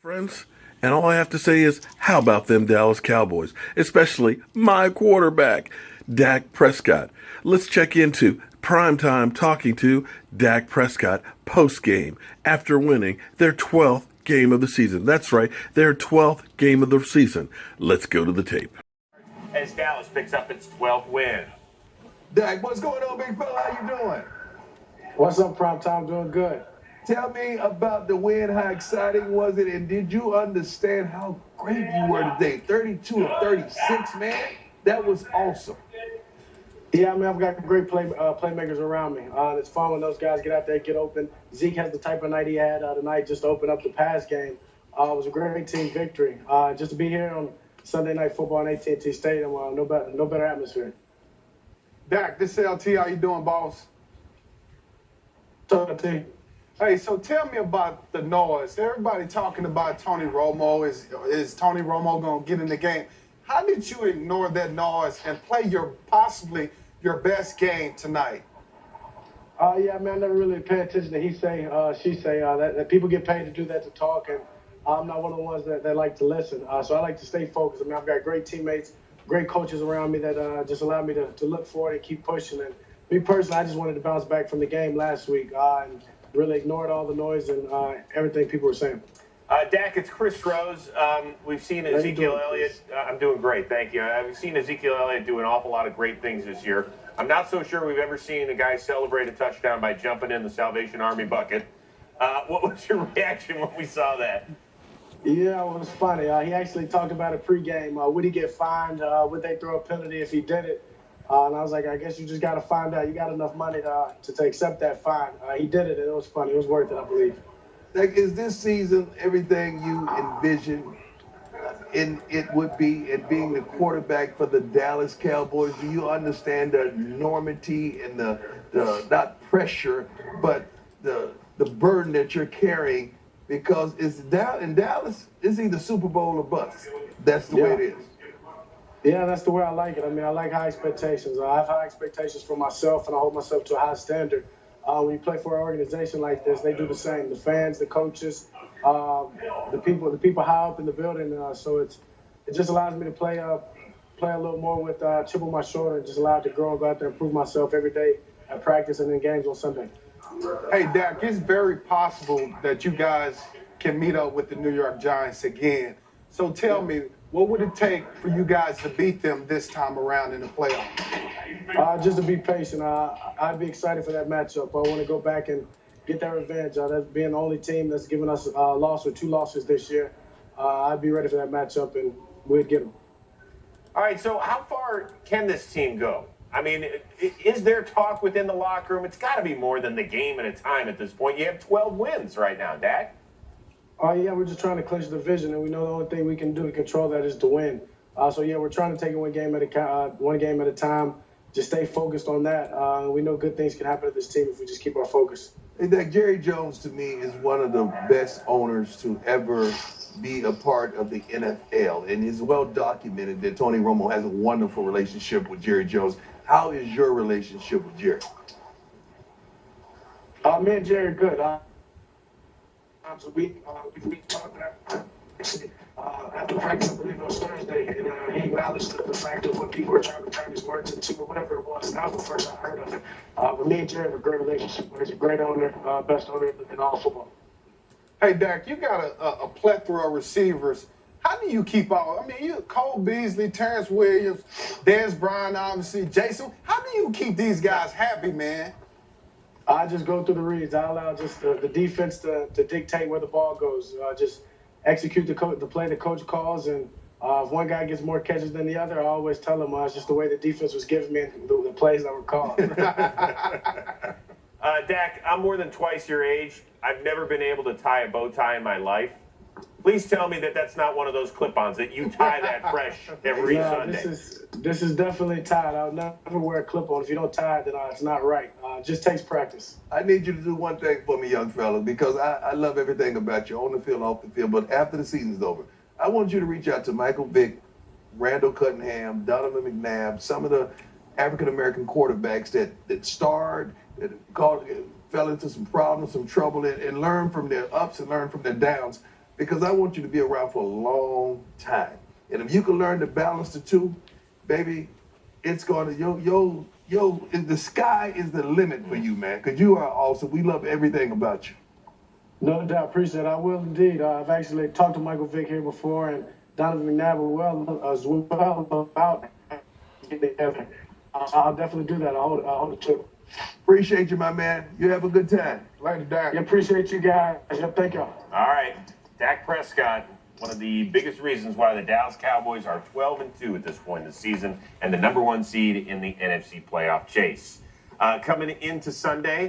Friends, and all I have to say is, how about them Dallas Cowboys? Especially my quarterback, Dak Prescott. Let's check into primetime talking to Dak Prescott post-game after winning their 12th game of the season. That's right, their 12th game of the season. Let's go to the tape. As Dallas picks up its 12th win. Dak, what's going on, big fella? How you doing? What's up, Primetime? Doing good. Tell me about the win. How exciting was it? And did you understand how great you were today? 32 of 36, man. That was awesome. Yeah, I mean, I've got great playmakers around me. It's fun when those guys get out there, get open. Zeke has the type of night he had tonight, just to open up the pass game. It was a great team victory. Just to be here on Sunday Night Football in AT&T Stadium, no better atmosphere. Dak, this is LT. How you doing, boss? What's up, T? Hey, so tell me about the noise. Everybody talking about Tony Romo. Is Tony Romo going to get in the game? How did you ignore that noise and play possibly your best game tonight? Yeah, I mean, I never really pay attention to he say, she say. That people get paid to do that, to talk, and I'm not one of the ones that like to listen. So I like to stay focused. I mean, I've got great teammates, great coaches around me that just allow me to look forward and keep pushing. And me personally, I just wanted to bounce back from the game last week and really ignored all the noise and everything people were saying. Dak, it's Chris Rose. We've seen Ezekiel Elliott. I'm doing great, thank you. We've seen Ezekiel Elliott do an awful lot of great things this year. I'm not so sure we've ever seen a guy celebrate a touchdown by jumping in the Salvation Army bucket. What was your reaction when we saw that? Yeah, it was funny. He actually talked about it pregame. Would he get fined? Would they throw a penalty if he did it? And I was like, I guess you just got to find out. You got enough money to accept that fine. He did it, and it was funny. It was worth it, I believe. Like, is this season everything you envisioned it would be, and being the quarterback for the Dallas Cowboys? Do you understand the enormity and the not pressure, but the burden that you're carrying? Because it's down in Dallas, it's either Super Bowl or bust. That's the way it is. Yeah, that's the way I like it. I mean, I like high expectations. I have high expectations for myself, and I hold myself to a high standard. When you play for an organization like this, they do the same. The fans, the coaches, the people high up in the building. So it just allows me to play a little more with chip on my shoulder, and just allow it to grow and go out there and prove myself every day at practice and in games on Sunday. Hey, Dak, it's very possible that you guys can meet up with the New York Giants again. So tell me, what would it take for you guys to beat them this time around in the playoffs? Just to be patient. I'd be excited for that matchup. I want to go back and get that revenge. That being the only team that's given us a loss or two losses this year, I'd be ready for that matchup, and we'd get them. All right, so how far can this team go? I mean, is there talk within the locker room? It's got to be more than the game at a time at this point. You have 12 wins right now, Dak. Yeah, we're just trying to clinch the division, and we know the only thing we can do to control that is to win. So yeah, we're trying to take it one game at a time. Just stay focused on that. We know good things can happen to this team if we just keep our focus. Hey, Dak, Jerry Jones to me is one of the best owners to ever be a part of the NFL, and it's well documented that Tony Romo has a wonderful relationship with Jerry Jones. How is your relationship with Jerry? Me and Jerry are good. So we talked after practice, I believe it was Thursday, and he acknowledged the fact of what people were trying to turn his words into or whatever it was. That was the first I heard of it. But me and Jerry have a great relationship. He's a great owner, best owner in all football. Hey, Dak, you got a plethora of receivers. How do you keep all? I mean, you Cole Beasley, Terrence Williams, Dez Bryant, obviously, Jason. How do you keep these guys happy, man? I just go through the reads. I allow just the defense to dictate where the ball goes. Just execute the play the coach calls, and if one guy gets more catches than the other, I always tell him it's just the way the defense was giving me the plays that were called. Dak, I'm more than twice your age. I've never been able to tie a bow tie in my life. Please tell me that that's not one of those clip-ons, that you tie that fresh every Sunday. This is definitely tied. I'll never wear a clip-on. If you don't tie it, then it's not right. It just takes practice. I need you to do one thing for me, young fella, because I love everything about you, on the field, off the field. But after the season's over, I want you to reach out to Michael Vick, Randall Cunningham, Donovan McNabb, some of the African-American quarterbacks that starred, that fell into some problems, some trouble, and learn from their ups and learn from their downs. because I want you to be around for a long time. And if you can learn to balance the two, baby, it's going to, the sky is the limit for you, man, because you are awesome. We love everything about you. No doubt, appreciate it. I will indeed. I've actually talked to Michael Vick here before and Donovan McNabb as well about getting together. I'll definitely do that. I'll hold it too. Appreciate you, my man. You have a good time. Later, Dak. Yeah, appreciate you guys. Yeah, thank y'all. All right, Dak Prescott, one of the biggest reasons why the Dallas Cowboys are 12-2 at this point in the season and the #1 seed in the NFC playoff chase. Coming into Sunday,